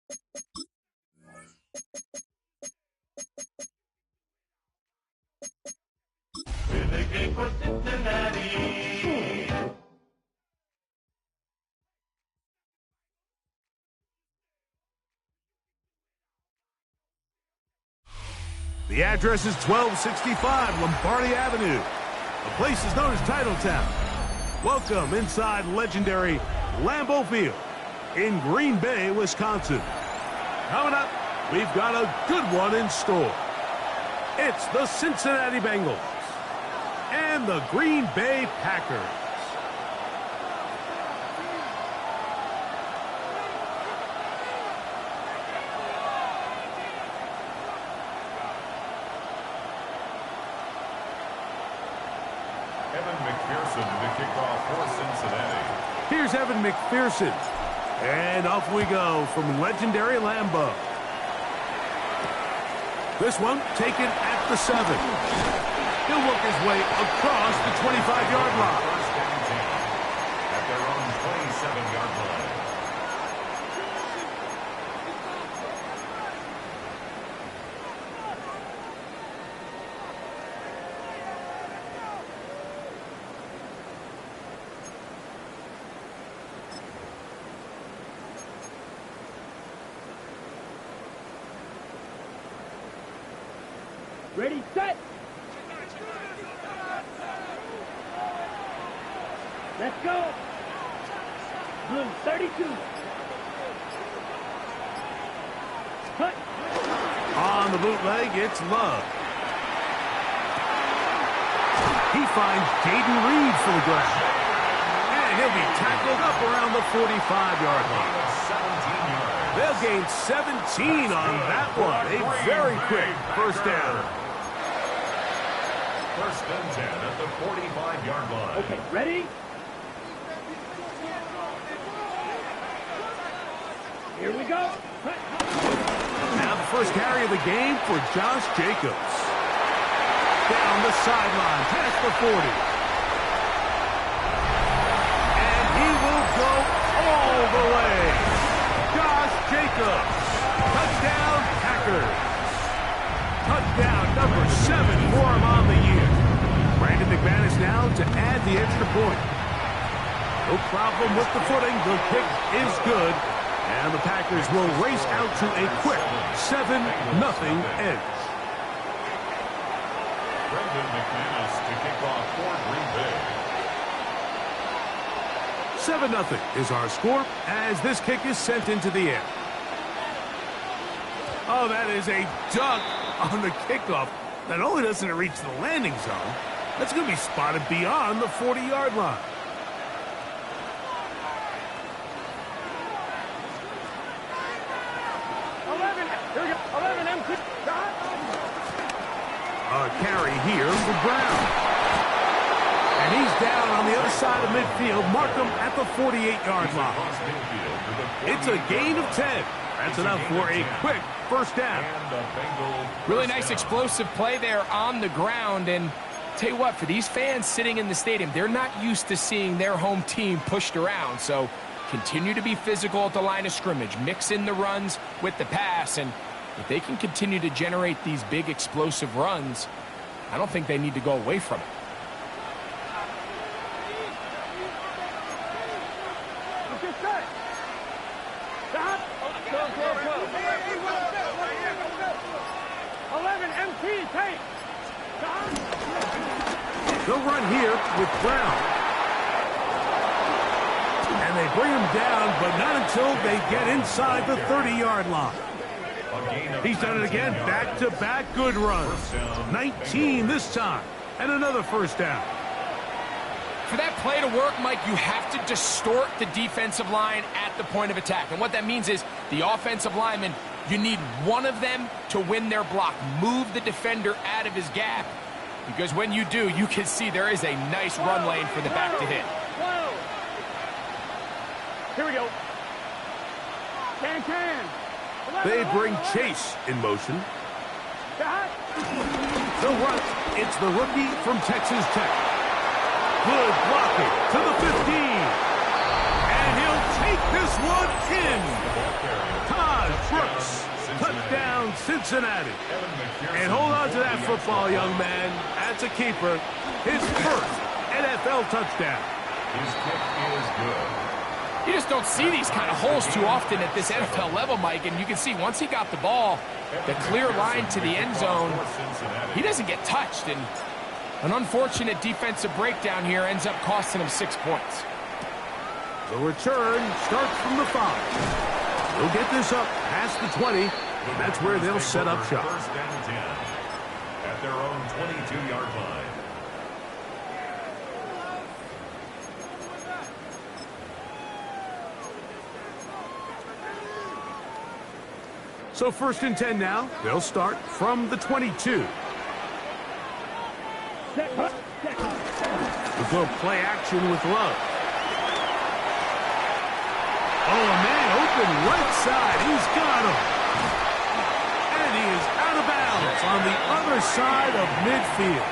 In the game for Cincinnati. The address is 1265 Lombardi Avenue. The place is known as Titletown. Welcome inside legendary Lambeau Field in Green Bay, Wisconsin. Coming up, we've got a good one in store. It's the Cincinnati Bengals and the Green Bay Packers. Evan McPherson to kick off for Cincinnati. Here's Evan McPherson. And off we go from legendary Lambeau. This one taken at the 7. He'll work his way across the 25-yard line. First and 10 at their own 27-yard line. Ready, set. Let's go. Blue, 32. Cut. On the bootleg, it's Love. He finds Jaden Reed for the grab. And he'll be tackled up around the 45-yard line. 17 yards. They'll gain 17 on that one. A very quick first down. First and 10 at the 45-yard line. Okay, ready? Here we go. Cut. Now the first carry of the game for Josh Jacobs. Down the sideline, past the 40. And he will go all the way. Josh Jacobs. Touchdown, Packers. Touchdown number 7 for him on the year. Brandon McManus now to add the extra point. No problem with the footing. The kick is good. And the Packers will race out to a quick 7-0 edge. Brandon McManus to kick off for Green Bay. 7-0 is our score as this kick is sent into the air. Oh, that is a dunk on the kickoff. Not only doesn't it reach the landing zone, that's going to be spotted beyond the 40-yard line. A carry here for Brown. And he's down on the other side of midfield. Mark him at the 48-yard line. It's a gain of 10. That's enough for a quick first down. Really nice explosive play there on the ground. And tell you what, for these fans sitting in the stadium, they're not used to seeing their home team pushed around. So continue to be physical at the line of scrimmage. Mix in the runs with the pass. And if they can continue to generate these big explosive runs, I don't think they need to go away from it. They'll run here with Brown. And they bring him down, but not until they get inside the 30-yard line. He's done it again, back-to-back good runs. 19 this time, and another first down. For that play to work, Mike, you have to distort the defensive line at the point of attack. And what that means is the offensive lineman, you need one of them to win their block. Move the defender out of his gap. Because when you do, you can see there is a nice run lane for the back to hit. Here we go. Can. They bring Chase in motion. The run, it's the rookie from Texas Tech. Good blocking to the 15. And he'll take this one in. Taj Cincinnati. And hold on to that football, young man. That's a keeper. His first NFL touchdown. His kick is good. You just don't see these kind of holes too often at this NFL level, Mike. And you can see once he got the ball, the clear line to the end zone, he doesn't get touched. And an unfortunate defensive breakdown here ends up costing him 6 points. The return starts from the 5. They'll get this up past the 20, and that's where they'll set up shop. First and 10 at their own 22-yard line. So first and 10 now. They'll start from the 22. We'll go play action with Love. Oh, man, open right side. He's got him. And he is out of bounds on the other side of midfield.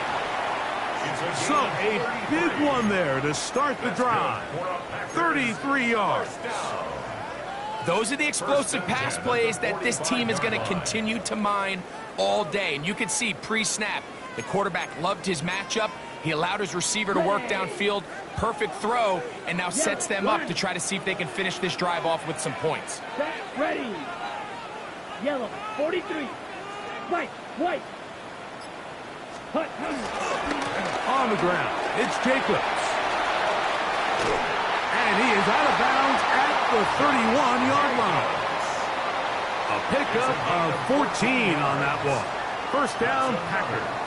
So a big one there to start the drive. 33 yards. Those are the explosive pass plays that this team is going to continue to mine all day. And you can see pre-snap, the quarterback loved his matchup. He allowed his receiver to work downfield. Perfect throw, and now sets them up to try to see if they can finish this drive off with some points. Ready. Yellow, 43. White. Hut. On the ground, it's Jacobs. And he is out of bounds at the 31-yard line. A pickup of 14 on that one. First down, Packers.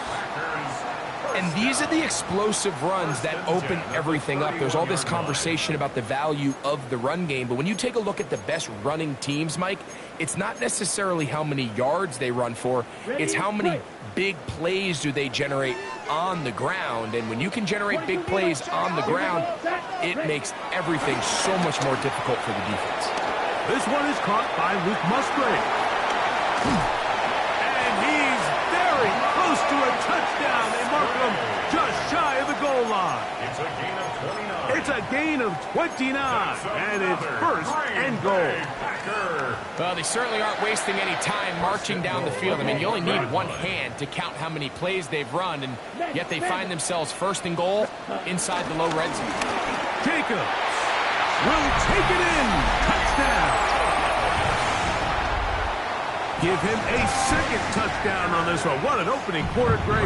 And these are the explosive runs that open everything up. There's all this conversation about the value of the run game, but when you take a look at the best running teams, Mike, it's not necessarily how many yards they run for, it's how many big plays do they generate on the ground. And when you can generate big plays on the ground, it makes everything so much more difficult for the defense. This one is caught by Luke Musgrave. And he's very close to a touchdown. They mark him just shy of the goal line. It's a gain of 29. It's a gain of 29, and it's first and goal. Well, they certainly aren't wasting any time marching down the field. I mean, you only need one hand to count how many plays they've run, and yet they find themselves first and goal inside the low red zone. Jacobs will take it in. Touchdown. Give him a second touchdown on this one. What an opening quarter, Greg.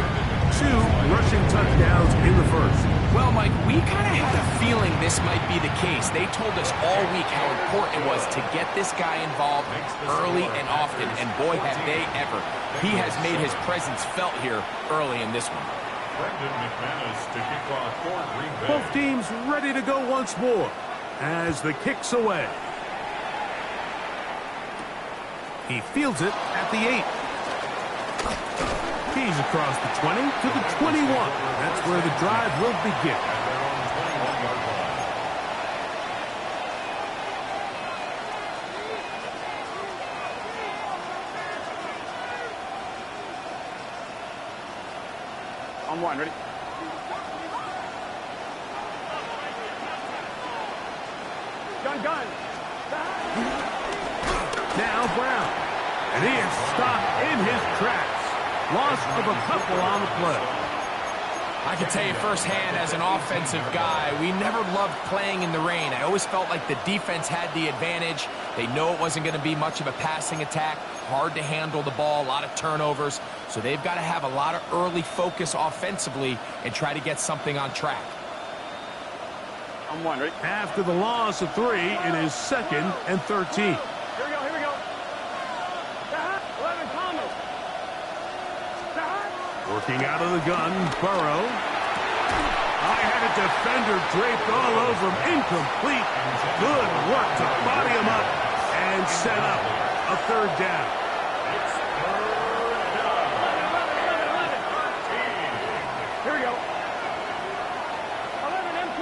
2 rushing touchdowns in the first. Well, Mike, we kind of had a feeling this might be the case. They told us all week how important it was to get this guy involved early and often, and boy, have they ever. He has made his presence felt here early in this one. Brendan McManus to kick off for Green Bay. Both teams ready to go once more as the kick's away. He fields it at the 8. He's across the 20 to the 21. That's where the drive will begin. At their own 21-yard line. On one, ready? Gun. Now Brown. And he is stopped in his tracks. Loss of a couple on the play. I can tell you firsthand as an offensive guy, we never loved playing in the rain. I always felt like the defense had the advantage. They know it wasn't going to be much of a passing attack. Hard to handle the ball, a lot of turnovers. So they've got to have a lot of early focus offensively and try to get something on track. On one, ready? After the loss of 3, it is 2nd and 13. Here we go. 11, Thomas. Working out of the gun, Burrow. I had a defender draped all over him. Incomplete. Good work to body him up and set up a third down. It's third down. 13. Here we go. 11 MT.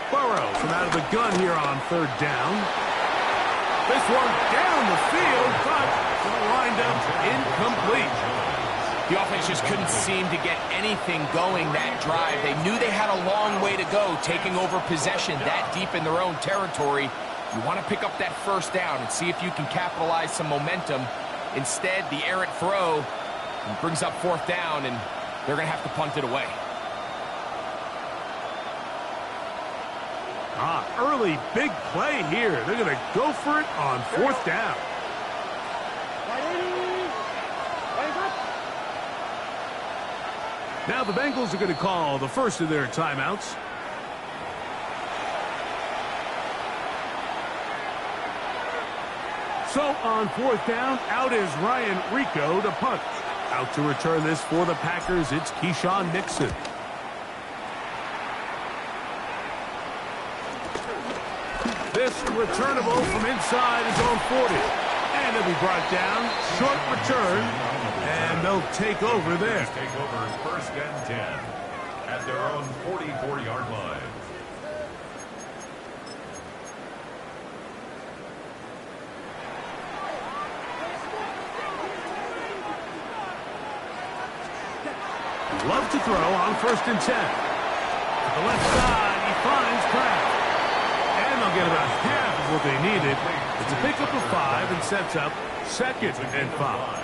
Burrow from out of the gun here on third down. This one down the field, but lined up incomplete. The offense just couldn't seem to get anything going that drive. They knew they had a long way to go, taking over possession that deep in their own territory. You want to pick up that first down and see if you can capitalize some momentum. Instead, the errant throw brings up fourth down, and they're going to have to punt it away. Early big play here. They're going to go for it on fourth down. Now the Bengals are going to call the first of their timeouts. So on fourth down, out is Ryan Rico to punt. Out to return this for the Packers, it's Keyshawn Nixon. This returnable from inside his own 40. And it'll be brought down. Short return. And they'll take over there. Take over first and 10 at their own 44-yard line. Love to throw on first and 10. To the left side, he finds Kraft. And they'll get about half of what they needed. It's a pickup of 5 and sets up second and 5.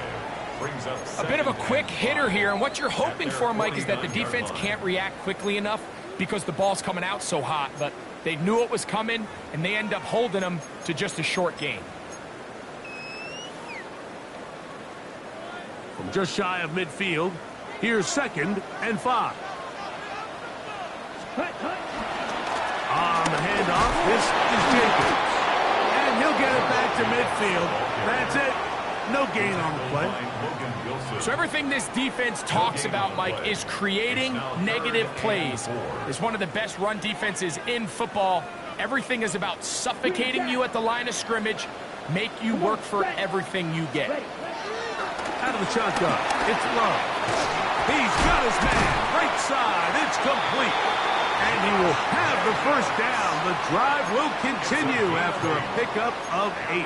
A bit of a quick hitter here, and what you're hoping for, Mike, is that the defense can't react quickly enough because the ball's coming out so hot. But they knew it was coming, and they end up holding them to just a short gain. From just shy of midfield, here's second and 5. On the handoff, this is Jacobs. And he'll get it back to midfield. That's it. No gain on the play. So everything this defense talks about, Mike, is creating negative plays. It's one of the best run defenses in football. Everything is about suffocating you at the line of scrimmage, make you work for everything you get. Out of the shotgun, it's Love. He's got his man, right side, it's complete. And he will have the first down. The drive will continue after a pickup of 8.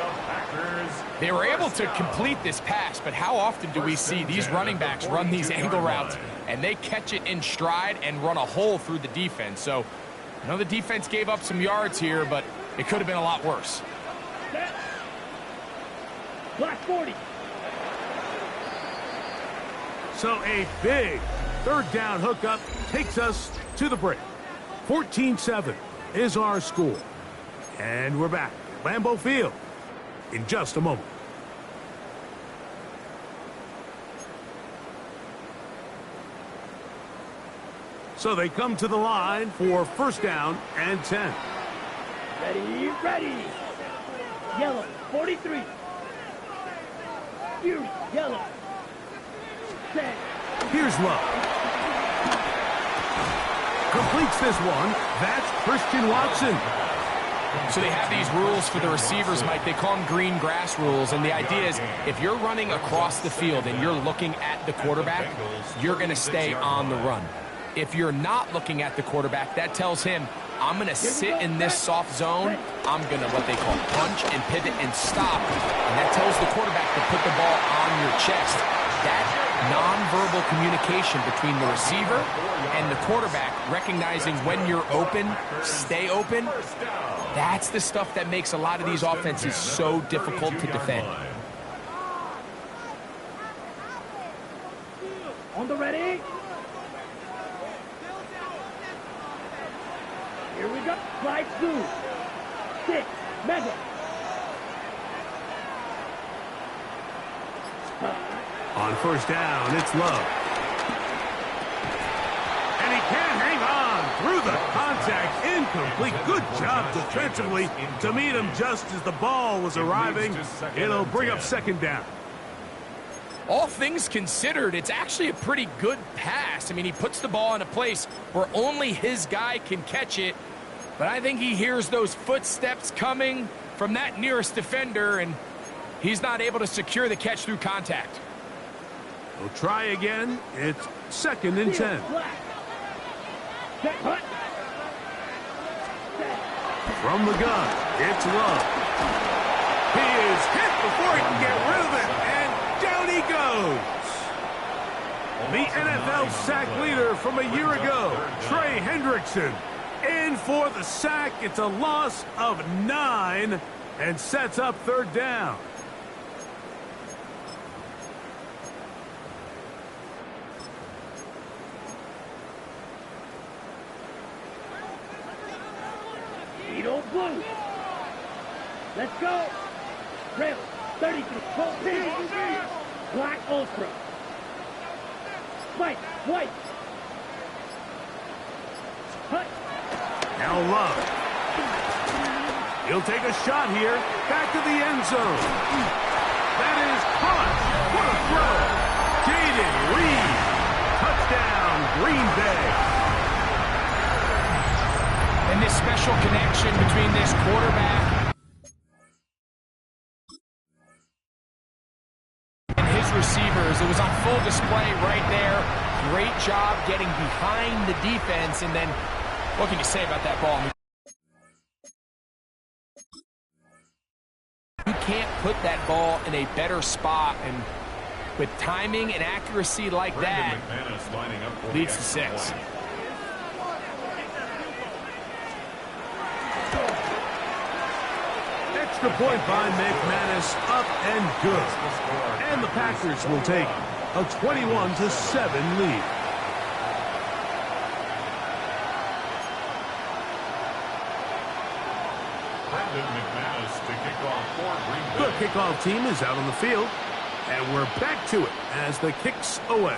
They were able to complete this pass, but how often do we see these running backs run these angle routes and they catch it in stride and run a hole through the defense? So I know the defense gave up some yards here, but it could have been a lot worse. Black 40. So a big third down hookup takes us to the break. 14-7 is our score. And we're back at Lambeau Field in just a moment. So they come to the line for first down and 10. Ready, ready. Yellow, 43. Fury, yellow. Set. Here's Love. Completes this one. That's Christian Watson. So they have these rules for the receivers, Mike. They call them green grass rules. And the idea is if you're running across the field and you're looking at the quarterback, you're going to stay on the run. If you're not looking at the quarterback, that tells him, I'm going to sit in this soft zone. I'm going to what they call punch and pivot and stop. And that tells the quarterback to put the ball on your chest. That nonverbal communication between the receiver and the quarterback, recognizing when you're open, stay open, that's the stuff that makes a lot of these offenses so difficult to defend. On the ready. Here we go. Slide through. 6. Mega. On first down, it's Love. And he can't hang on through the contact. Incomplete. Good job defensively to meet him just as the ball was arriving. It'll bring up second down. All things considered, it's actually a pretty good pass. I mean, he puts the ball in a place where only his guy can catch it. But I think he hears those footsteps coming from that nearest defender, and he's not able to secure the catch through contact. We'll try again. It's second and 10. From the gun, it's Love. He is hit before he can get rid of it, and down he goes. The NFL sack leader from a year ago, Trey Hendrickson, in for the sack. It's a loss of 9 and sets up third down. Vito Blue. Let's go. Rail. 33. Black Ultra. Spike. White. Hut. Now Love. He'll take a shot here. Back to the end zone. That is caught. What a throw. Jaden Reed. Touchdown, Green Bay. And this special connection between this quarterback and his receivers, it was on full display right there. Great job getting behind the defense, and then what can you say about that ball? You can't put that ball in a better spot, and with timing and accuracy like that, leads to 6. Extra point by McManus, up and good. And the Packers will take a 21-7 lead. The kickoff team is out on the field, and we're back to it as the kick's away.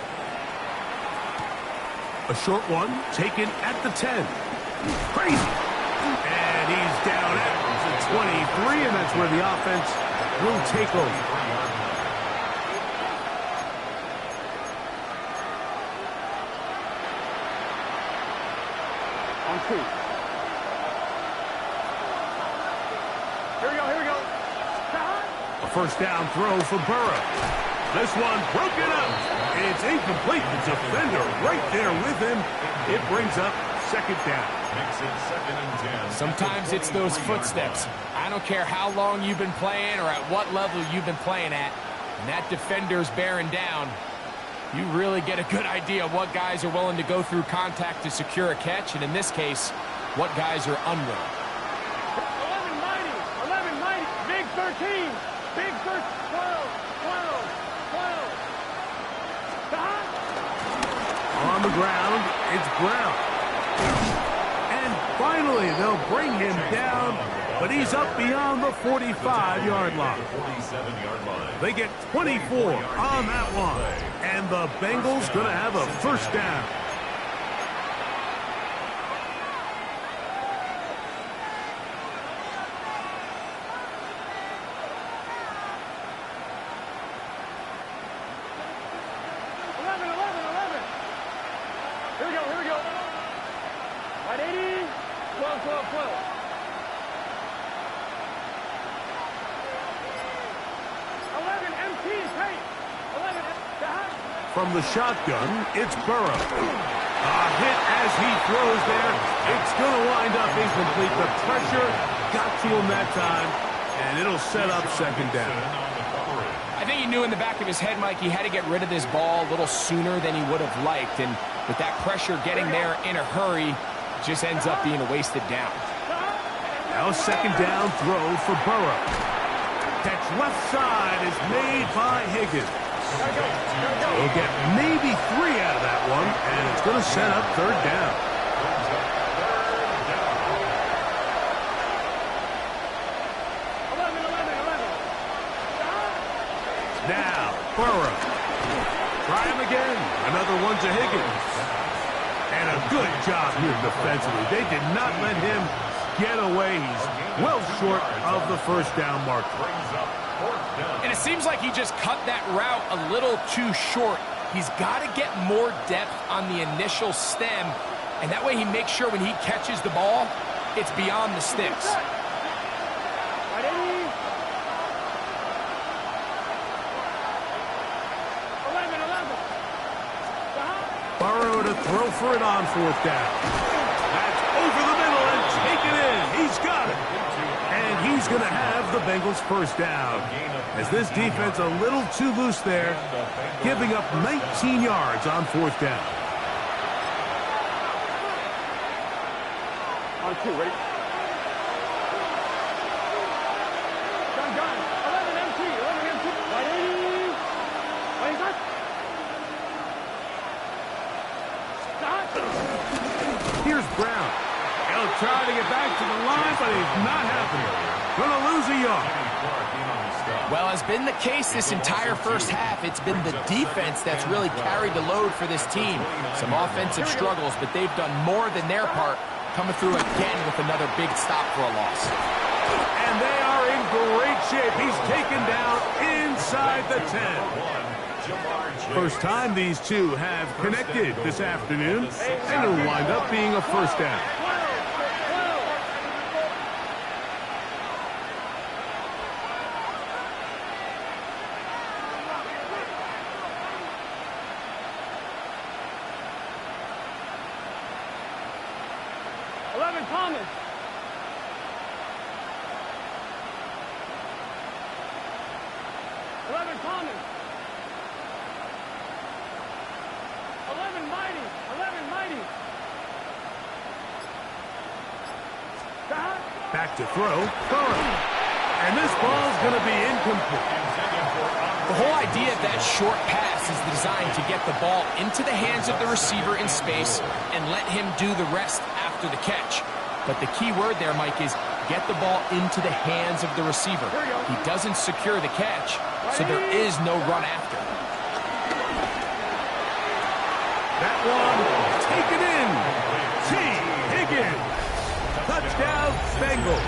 A short one taken at the 10. Crazy. And he's down at 23, and that's where the offense will take over. On 2. Here we go. A first down throw for Burrow. This one broken up. It's incomplete. The defender right there with him. It brings up second down. Makes it 2nd and 10. Sometimes it's those footsteps. I don't care how long you've been playing or at what level you've been playing at. And that defender's bearing down. You really get a good idea of what guys are willing to go through contact to secure a catch, and in this case, what guys are unwilling. 11 mighty. Big 13. Big 12. 12. On the ground, it's Brown. And finally, they'll bring him down, but he's up beyond the 45-yard line. 47-yard line. They get 24 on that one, and the Bengals going to have a first down. Here we go. Right 80. 12. 11 MT is tight. 11 From the shotgun, it's Burrow. A hit as he throws there. It's going to wind up incomplete. The pressure got to him that time, and it'll set up second down. I think he knew in the back of his head, Mike, he had to get rid of this ball a little sooner than he would have liked. And with that pressure getting there in a hurry, it just ends up being a wasted down. Now second down throw for Burrow. Catch left side is made by Higgins. He'll get maybe 3 out of that one, and it's going to set up third down. Now, Burrow. Try him again. Another one to Higgins. And a good job here defensively. They did not let him get away. He's well short of the first down marker. And it seems like he just cut that route a little too short. He's got to get more depth on the initial stem, and that way he makes sure when he catches the ball, it's beyond the sticks. Burrow to throw for it on fourth down. That's over the middle and taken in. He's got it. And he's going to have the Bengals first down. As this defense a little too loose there, giving up 19 yards on fourth down. On On 2, ready? Gun. 11 MT. 11 MT. Ready? Ready, cut. Stop. Here's Brown. He'll try to get back to the line, but he's not happening. Gonna lose a yard. Well, has been the case this entire first half. It's been the defense that's really carried the load for this team. Some offensive struggles, but they've done more than their part, coming through again with another big stop for a loss. And they are in great shape. He's taken down inside the 10. First time these two have connected this afternoon, and it'll wind up being a first down. 11 Thomas. 11 Thomas. 11 Mighty. 11 Mighty. Stop. Back to throw. And this ball's going to be incomplete. The whole idea of that short pass is designed to get the ball into the hands of the receiver in space and let him do the rest after the catch. But the key word there, Mike, is get the ball into the hands of the receiver. He doesn't secure the catch, so there is no run after. That one, take it in. T. Higgins. Touchdown, Bengals.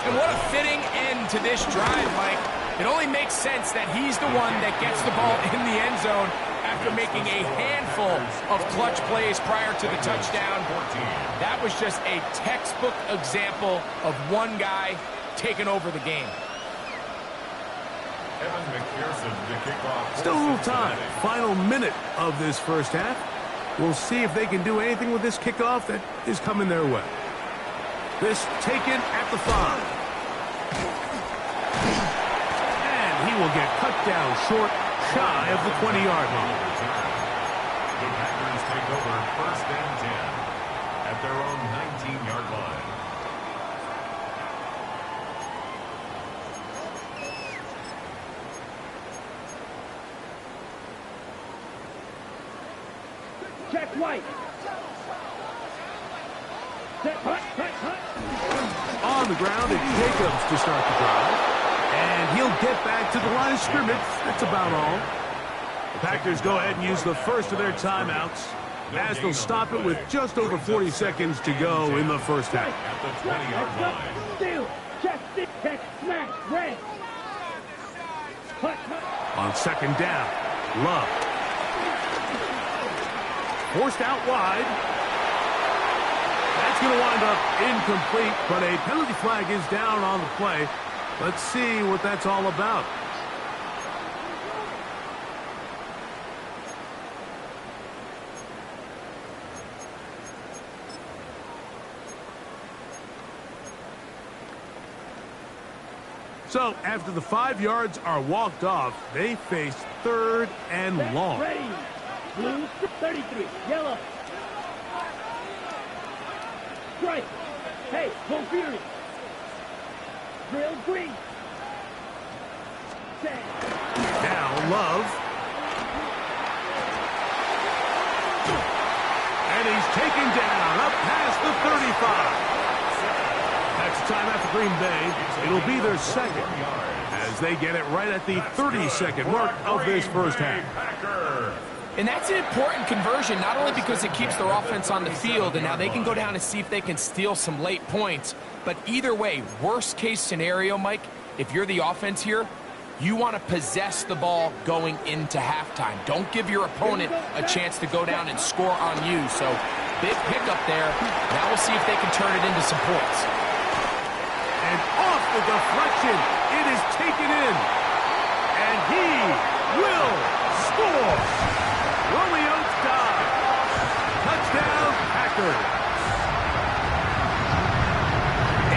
And what a fitting end to this drive, Mike. It only makes sense that he's the one that gets the ball in the end zone after making a handful of clutch plays prior to the touchdown. That was just a textbook example of one guy taking over the game. Still a little time. Final minute of this first half. We'll see if they can do anything with this kickoff that is coming their way. This taken at the 5. And he will get cut down short, shy of the 20-yard line. The Packers take over first and 10 at their own 19-yard line. Check White. Set, hut. On the ground, it's Jacobs to start the drive. And he'll get back to the line of scrimmage. That's about all. The Packers go ahead and use the first of their timeouts as they'll stop it with just over 40 seconds to go in the first half. At the 20-yard line. Steal. Check, stick, check, smash, red. Hut. On second down, Love. Forced out wide. That's going to wind up incomplete, but a penalty flag is down on the play. Let's see what that's all about. So, after the 5 yards are walked off, they face third and long. Ready. Blue, 33. Yellow. Strike. Hey, go Fury. Drill green. Set. Now, Love. And he's taken down up past the 35. That's time after Green Bay. It'll be their second as they get it right at the 32nd mark of this first half. And that's an important conversion, not only because it keeps their offense on the field, and now they can go down and see if they can steal some late points. But either way, worst case scenario, Mike, if you're the offense here, you want to possess the ball going into halftime. Don't give your opponent a chance to go down and score on you. So big pickup there. Now we'll see if they can turn it into some points. And off the deflection, it is taken in. And he will score. Romeo Doubs. Touchdown, Packers.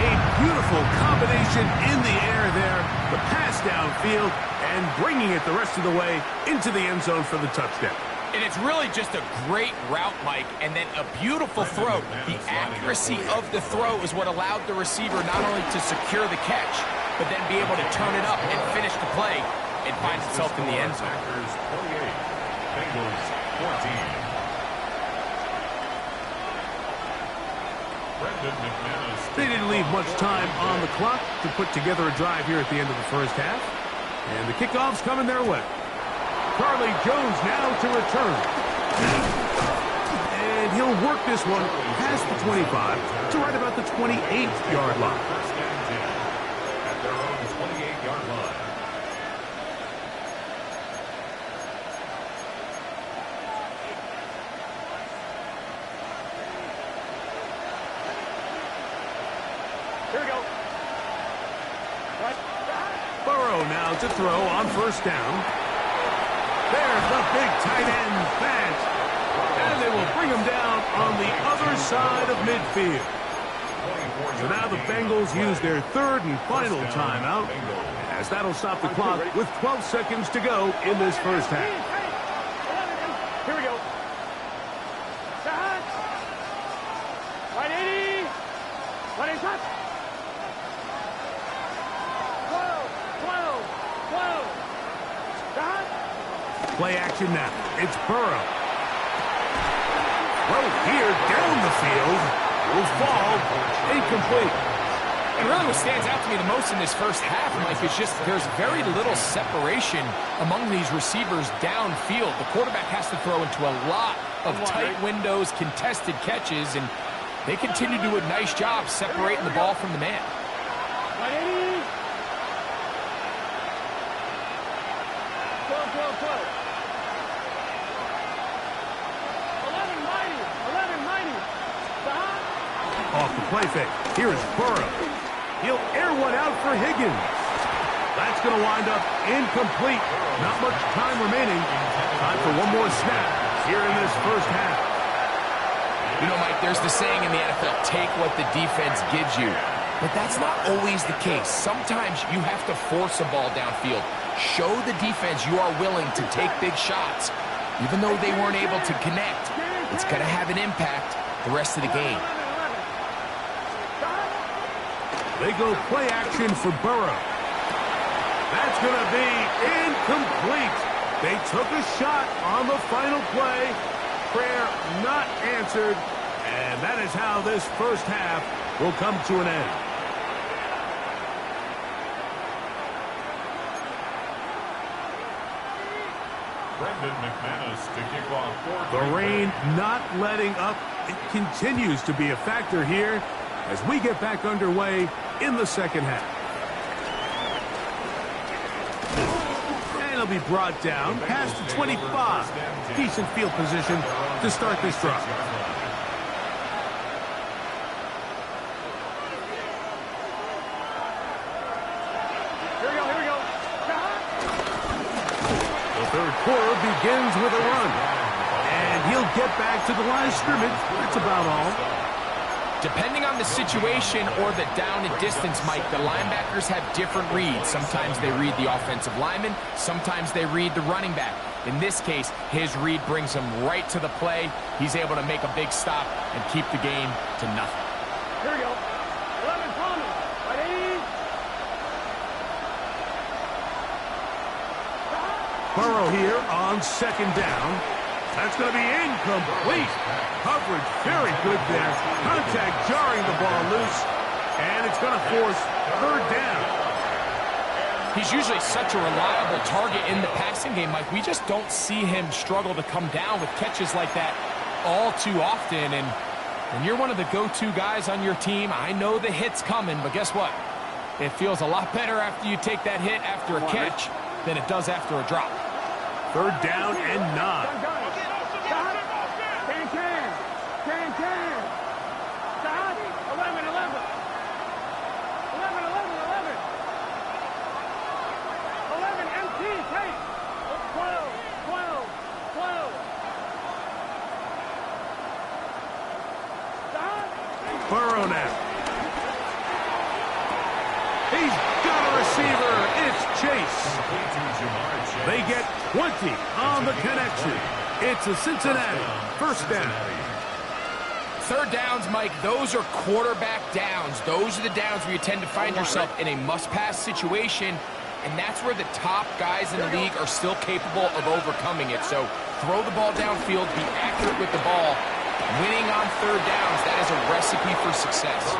A beautiful combination in the air there. The pass downfield and bringing it the rest of the way into the end zone for the touchdown. And it's really just a great route, Mike, and then a beautiful throw. The accuracy of the throw is what allowed the receiver not only to secure the catch, but then be able to turn it up and finish the play and find himself in the end zone. Packers 28, Bengals 14. Brendan McManus. They didn't leave much time on the clock to put together a drive here at the end of the first half. And the kickoff's coming their way. Charlie Jones now to return. And he'll work this one past the 25 to right about the 28-yard line. First and 10 at their own 28-yard line. Here we go. Right. Burrow now to throw on first down. There's the big tight end pass. And they will bring him down on the other side of midfield. So now the Bengals use their third and final timeout, as that'll stop the clock with 12 seconds to go in this first half. Here we go. Shot. Right 80. Right in touch. 12. Shot. Play action now. It's Burrow. Well, here down the field. Will fall. Incomplete. And really what stands out to me the most in this first half, Mike, is just there's very little separation among these receivers downfield. The quarterback has to throw into a lot of tight windows, contested catches, and they continue to do a nice job separating the ball from the man. Right 80. 12. 11-90. Shot. Off the play fake. Here is Burrow. He'll air one out for Higgins. That's going to wind up incomplete. Not much time remaining. Time for one more snap here in this first half. You know, Mike, there's the saying in the NFL, take what the defense gives you. But that's not always the case. Sometimes you have to force a ball downfield. Show the defense you are willing to take big shots. Even though they weren't able to connect, it's going to have an impact the rest of the game. They go play action for Burrow. That's going to be incomplete. They took a shot on the final play. Prayer not answered. And that is how this first half will come to an end. Brendan McManus to kick off. The rain not letting up. It continues to be a factor here as we get back underway in the second half. And it'll be brought down past the 25. Decent field position to start this drive. Here we go. The third quarter begins with a run. And he'll get back to the line of scrimmage. That's about all. Depending on the situation or the down and distance, Mike, the linebackers have different reads. Sometimes they read the offensive lineman. Sometimes they read the running back. In this case, his read brings him right to the play. He's able to make a big stop and keep the game to nothing. Here we go. 11 Thomas. Right 80. Burrow here on second down. That's going to be incomplete. Coverage very good there. Contact jarring the ball loose. And it's going to force third down. He's usually such a reliable target in the passing game, Mike. We just don't see him struggle to come down with catches like that all too often. And when you're one of the go-to guys on your team, I know the hit's coming, but guess what? It feels a lot better after you take that hit after a catch than it does after a drop. Third down and 9. Can. Stop. 11. 11 MT. Take. 12. Stop. Burrow now. He's got a receiver. It's Chase. They get 20 on the connection. It's a Cincinnati first down. Third downs, Mike, those are quarterback downs. Those are the downs where you tend to find yourself in a must-pass situation, and that's where the top guys in the league are still capable of overcoming it. So throw the ball downfield, be accurate with the ball. Winning on third downs, that is a recipe for success.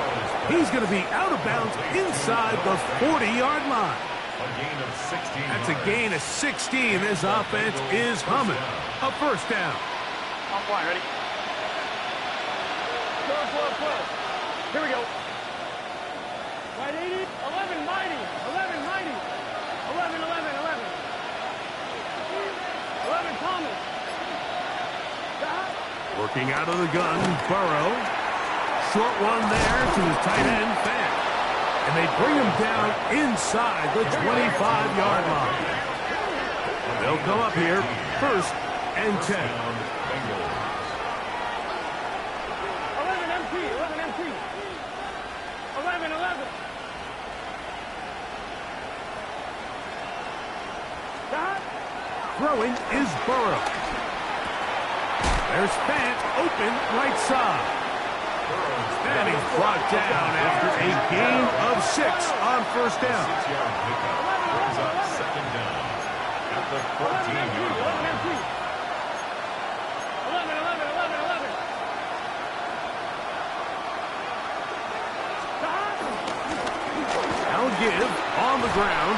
He's going to be out of bounds inside the 40-yard line. A gain of 16. That's a gain of 16. This offense is humming. A first down. On point, ready? Close. Here we go. Right 80, 11, mighty. 11, mighty. 11, 11, 11. 11, Thomas. Stop. Working out of the gun, Burrow. Short one there to the tight end, Fant. And they bring him down inside the 25-yard line. They'll come up here, first and 10. 11 MT. 11, 11. Stop. Throwing is Burrow. There's Fant open right side. And he's brought down after a gain of 6 on first down. 6-yard pickup brings up second down at the 14-yard line. 11, 11. Now give on the ground.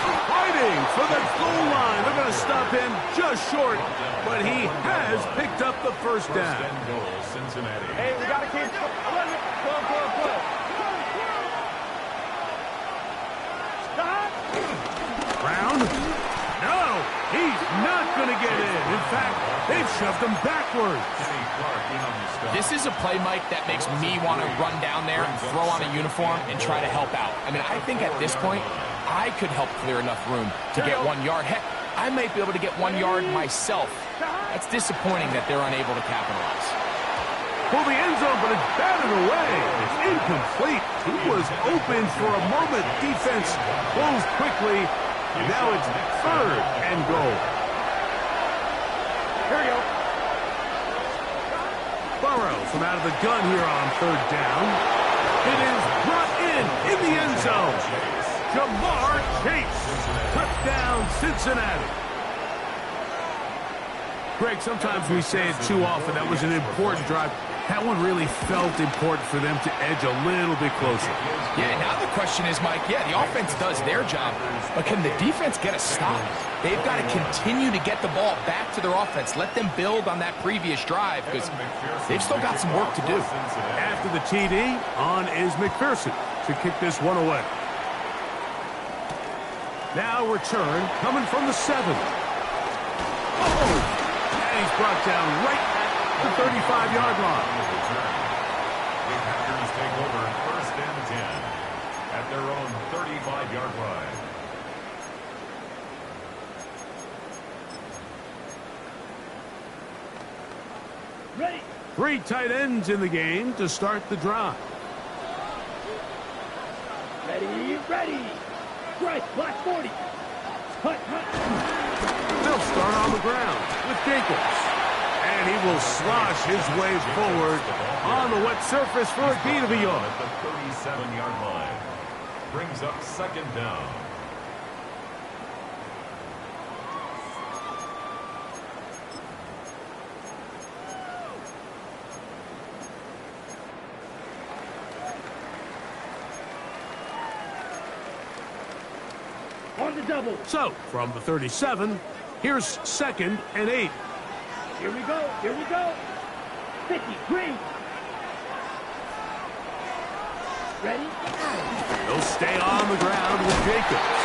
Fighting for the goal line. They're going to stop him just short, but he has picked up the first First down. and goal, Cincinnati. Hey, we got to keep 11. Pull. Stop. Brown? No, he's not going to get in. In fact, they've shoved him backwards. Kenny Clark in on the stop. This is a play, Mike, that makes me want to run down there and throw on a uniform and try to help out. I mean, I think at this point, I could help clear enough room to get 1 yard. Heck, I might be able to get 1 yard myself. That's disappointing that they're unable to capitalize. For the end zone, but it's batted away. It's incomplete. He was open for a moment. Defense closed quickly. Now it's third and goal. Here we go. Burrow from out of the gun here on third down. It is brought in the end zone. Jamar Chase. Touchdown, Cincinnati. Greg, sometimes we say it too often. That was an important drive. That one really felt important for them to edge a little bit closer. Yeah, now the question is, Mike, the offense does their job, but can the defense get a stop? They've got to continue to get the ball back to their offense. Let them build on that previous drive because they've still got some work to do. After the TD, on is McPherson to kick this one away. Now return coming from the 7. And he's brought down right at the 35-yard line. The Packers take over first and 10 at their own 35-yard line. Ready. 3 tight ends in the game to start the drive. Ready. Strike, black 40. Hut. They'll start on the ground with Jacobs. And he will slosh his way forward on the wet surface for a gain of a yard. At the 37-yard line. Brings up second down. On the double. So, from the 37, here's second and 8. Here we go. 50, green. Ready? They'll stay on the ground with Jacobs.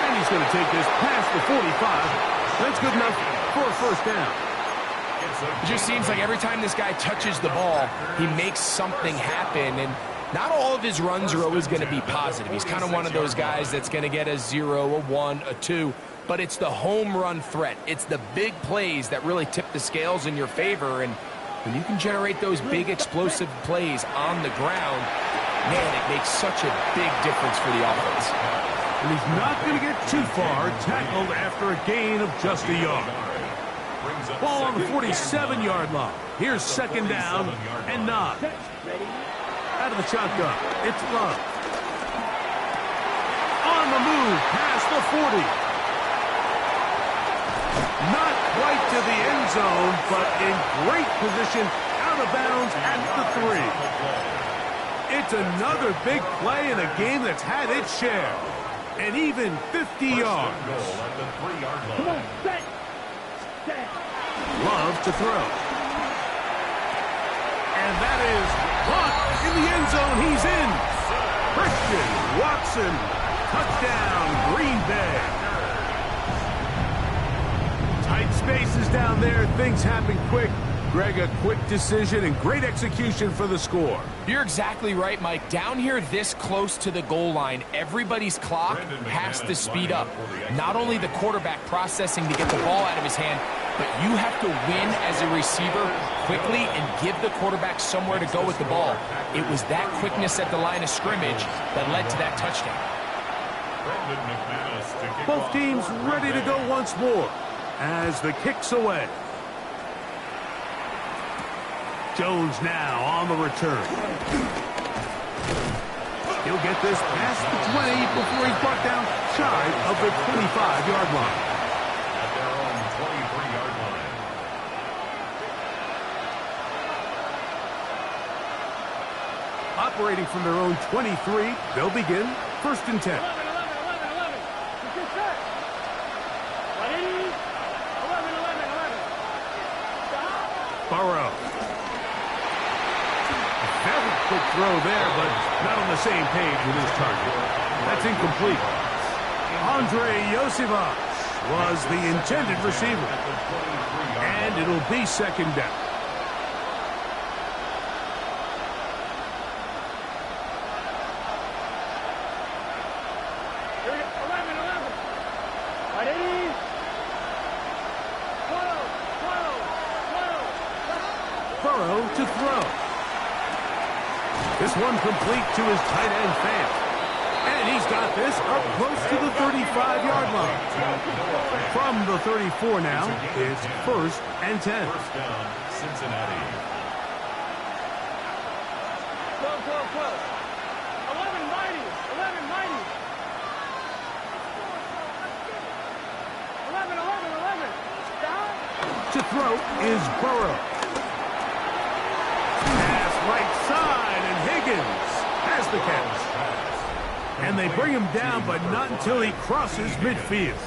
And he's going to take this past the 45. That's good enough for a first down. It just seems like every time this guy touches the ball, he makes something happen, and not all of his runs are always going to be positive. He's kind of one of those guys that's going to get a 0, a 1, a 2, but it's the home run threat. It's the big plays that really tip the scales in your favor, and when you can generate those big explosive plays on the ground, man, it makes such a big difference for the offense. And he's not going to get too far, tackled after a gain of just a yard. Brings Ball on the 47-yard line. Here's second down and 9. Out of the shotgun, it's Love. On the move, past the 40. Not quite to the end zone, but in great position, out of bounds at the 3. It's another big play in a game that's had its share. And even 50 yards. Come on, set. Love to throw. And that is caught in the end zone. He's in. Christian Watson. Touchdown, Green Bay. Tight spaces down there. Things happen quick. Greg, a quick decision and great execution for the score. You're exactly right, Mike. Down here this close to the goal line, everybody's clock has to speed up. Not only the quarterback processing to get the ball out of his hand, but you have to win as a receiver quickly and give the quarterback somewhere to go with the ball. It was that quickness at the line of scrimmage that led to that touchdown. Both teams ready to go once more as the kick's away. Jones now on the return. He'll get this past the 20 before he's brought down shy of the 25-yard line. At their own 23-yard line. Operating from their own 23, they'll begin 1st and 10. 11. Get set. 11. Burrow. Very quick throw there, but not on the same page with his target. That's incomplete. Andre Yosivas was the intended receiver. And it'll be second down. Here we go. 11. Right, 80. 12. Burrow to throw. This one complete to his tight end Fant. And he's got this up close to the 35-yard line. From the 34 now, it's 1st and 10. First down, Cincinnati. 12. 11 mighty. 11. Down. To throw is Burrow. Pass right side, and Higgins has the catch. And they bring him down, but not until he crosses midfield.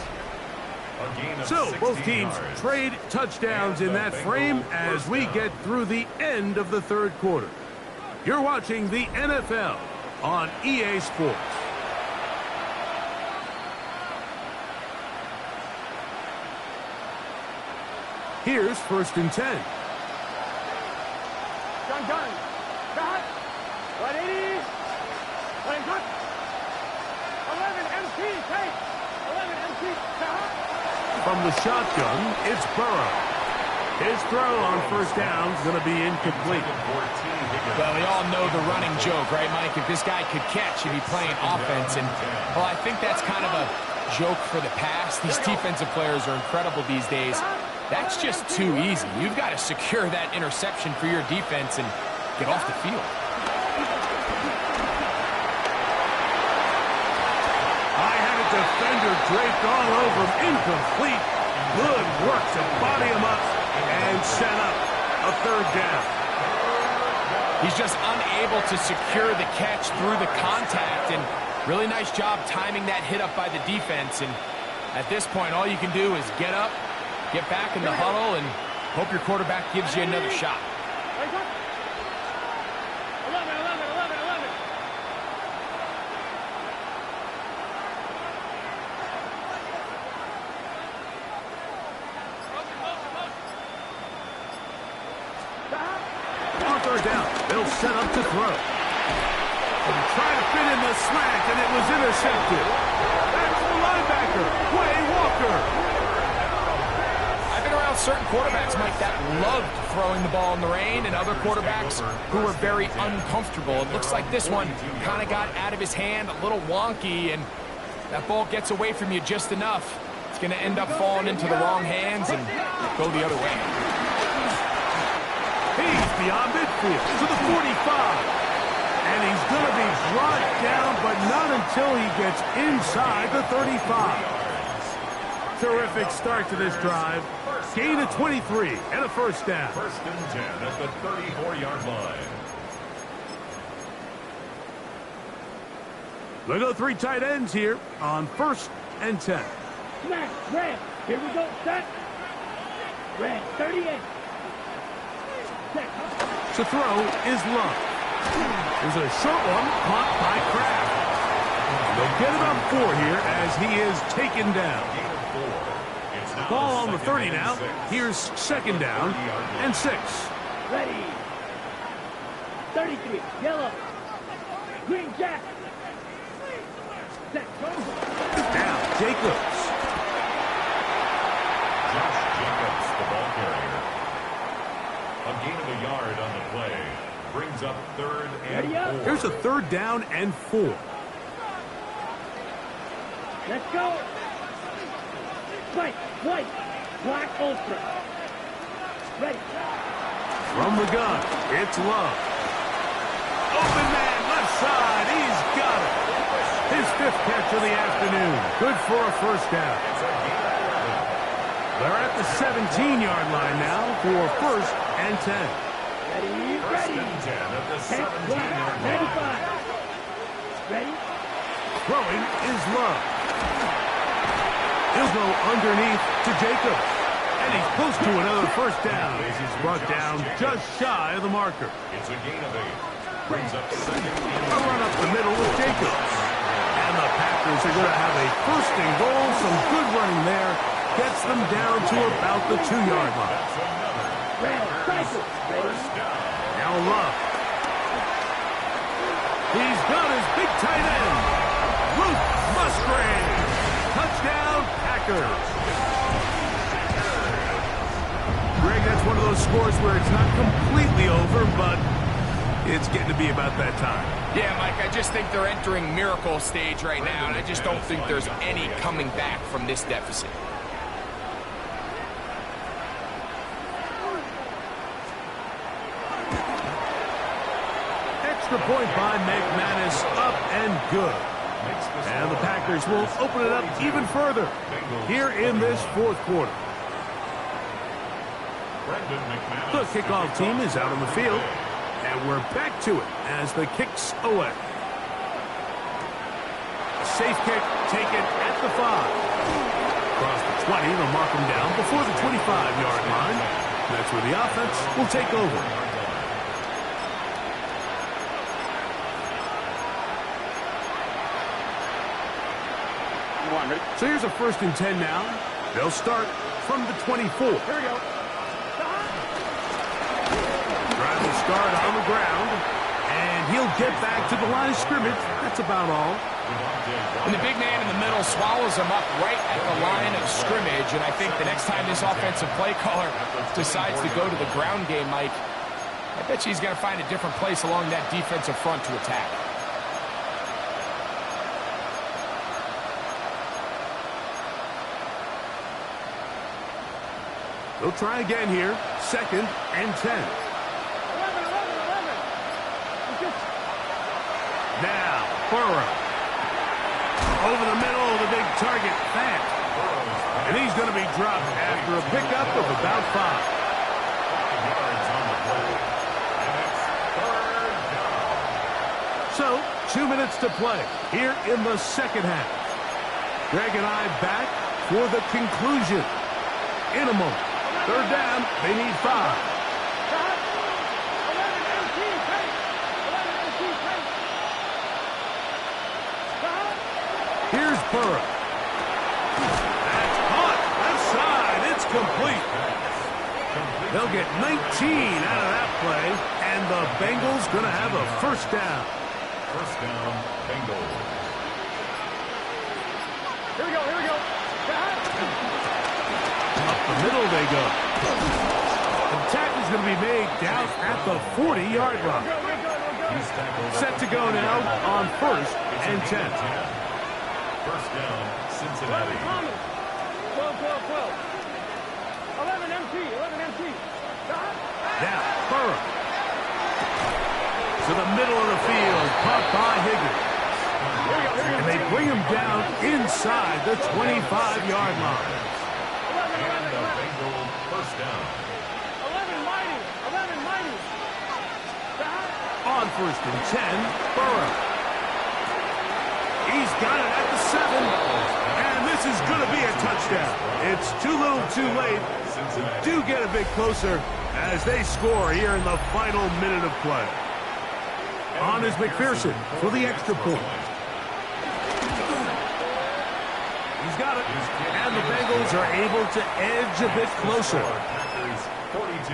A gain of So 16 both teams yards. trade touchdowns in that frame as we get through the end of the 3rd quarter. You're watching the NFL on EA Sports. Here's 1st and 10. Gun. Got. Right, 80. Running cut. 11 MT. Take. 11 MT. Got. From the shotgun, it's Burrow. His throw on 1st down is going to be incomplete. 14, Higgins. Well, we all know the running joke, right, Mike? If this guy could catch, he'd be playing offense. And, well, I think that's kind of a joke for the past. These defensive players are incredible these days. That's just too easy. You've got to secure that interception for your defense and get off the field. I had a defender draped all over him. Incomplete. Good work to body him up and set up a 3rd down. He's just unable to secure the catch through the contact, and really nice job timing that hit up by the defense. And at this point, all you can do is get up, get back in the huddle, and hope your quarterback gives you another shot. Running cut. 11. On 3rd down, they'll set up to throw. And try to fit in the slant, and it was intercepted. That's the linebacker, Quay Walker. I've been around certain quarterbacks, Mike, that loved throwing the ball in the rain, and other quarterbacks who were very uncomfortable. It looks like this one kind of got out of his hand, a little wonky, and that ball gets away from you just enough. It's going to end up falling into the wrong hands and go the other way. He's beyond midfield to the 45. And he's going to be brought down, but not until he gets inside the 35. Terrific start to this drive. Gain of 23 and a first down. First and 10 at the 34-yard line. They go three tight ends here on first and 10. Smash, red. Here we go, set. Red, 38. Set. To throw is Love. There's a short one caught by Kraft. They'll get it on 4 here as he is taken down. Ball on the 30 now. Here's second down and 6. Ready. 33, yellow. Green jack. Set, go. Now Jacobs. Josh Jacobs, the ball carrier. A gain of a yard on the play. Brings up third and 4. Here's a third down and 4. Let's go. White, black ultra. Ready. From the gun, it's Love. Open man, left side, he's got it. His 5th catch of the afternoon. Good for a first down. They're at the 17-yard line now for first and 10. Ready, First ready. and 10 at the 17-yard Black, line. 95. Ready. Throwing is Love. He'll go underneath to Jacobs. And he's close to another first down as he's brought down just shy of the marker. It's a gain of 8. Brings up second and A run up the middle with Jacobs. And the Packers are going to have a first and goal. Some good running there. Gets them down to about the 2-yard line. that's another. Red, cycle. Ready. First down. Now Love. He's got his big tight end. Luke Musgrave. Touchdown, Packers. Greg, that's one of those scores where it's not completely over, but it's getting to be about that time. Yeah, Mike, I just think they're entering miracle stage right now, and I just don't think there's any coming back from this deficit. Extra point by McManus, up and good. And the Packers will open it up even further here in this 4th quarter. The kickoff team is out on the field, and we're back to it as the kick's away. A safe kick taken at the 5. Across the 20, they'll mark him down before the 25-yard line. That's where the offense will take over. So here's a first and 10 now. They'll start from the 24. Here we go. Drive will start on the ground, and he'll get back to the line of scrimmage. That's about all. And the big man in the middle swallows him up right at the line of scrimmage, and I think the next time this offensive play caller decides to go to the ground game, Mike, I bet you he's going to find a different place along that defensive front to attack. They'll try again here. Second and 10. 11. Now, Burrow. Over the middle of the big target, Fant. And he's going to be dropped after a pickup of about 5. So, 2 minutes to play here in the second half. Greg and I back for the conclusion in a moment. Third down, they need 5. Here's Burrow. That's caught. Left side. It's complete. They'll get 19 out of that play, and the Bengals going to have a first down. First down, Bengals. Here we go. Up the middle they go. The tackle's going to be made down at the 40-yard line. Set to go now on first and 10. First down, Cincinnati. 12, 12, 12. 11 MT, 11 MT. Stop. Now, Burrow. To the middle of the field, caught by Higgins. And they bring him down inside the 25-yard line. And the Bengals first down. 11 mighty, 11 mighty. Stop. On first and 10, Burrow. He's got it at the 7. And this is going to be a touchdown. It's too little too late. We do get a bit closer as they score here in the final minute of play. On is McPherson for the extra point. He's got it. And the Bengals are able to edge a bit closer. Packers 42,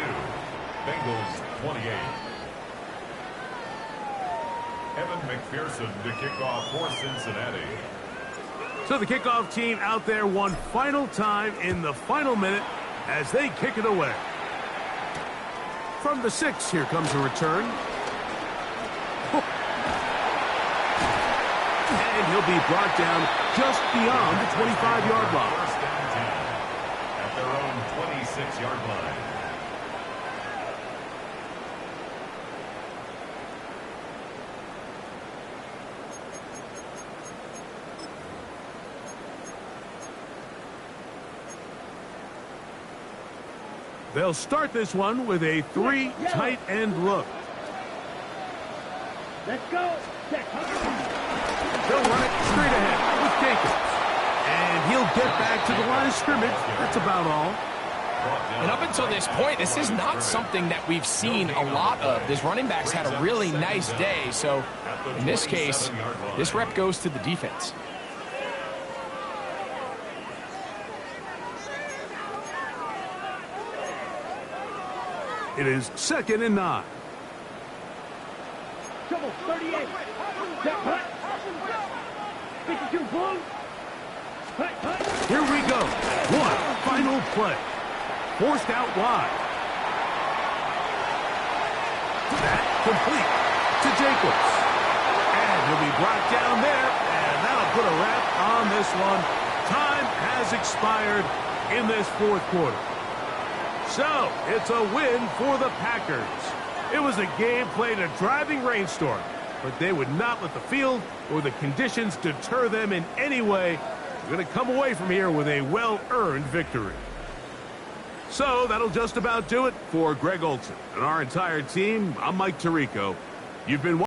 Bengals 28. Evan McPherson to kick off for Cincinnati. So the kickoff team out there one final time in the final minute as they kick it away. From the 6, here comes a return. And he'll be brought down just beyond the 25-yard line. First and 10 at their own 26-yard line. They'll start this one with a 3 tight end look. Let's go. Check. They'll run it straight ahead with Jacobs. And he'll get back to the line of scrimmage. That's about all. And up until this point, this is not something that we've seen a lot of. This running back's had a really nice day. So in this case, this rep goes to the defense. It is 2nd and 9. Trouble 38. Check. Hut. 52 blue. Hut, hut. Here we go. One final play. Forced out wide. That complete to Jacobs. And he'll be brought down there. And that'll put a wrap on this one. Time has expired in this fourth quarter. So, it's a win for the Packers. It was a game played in a driving rainstorm, but they would not let the field or the conditions deter them in any way. They're going to come away from here with a well-earned victory. So, that'll just about do it for Greg Olsen and our entire team. I'm Mike Tirico. You've been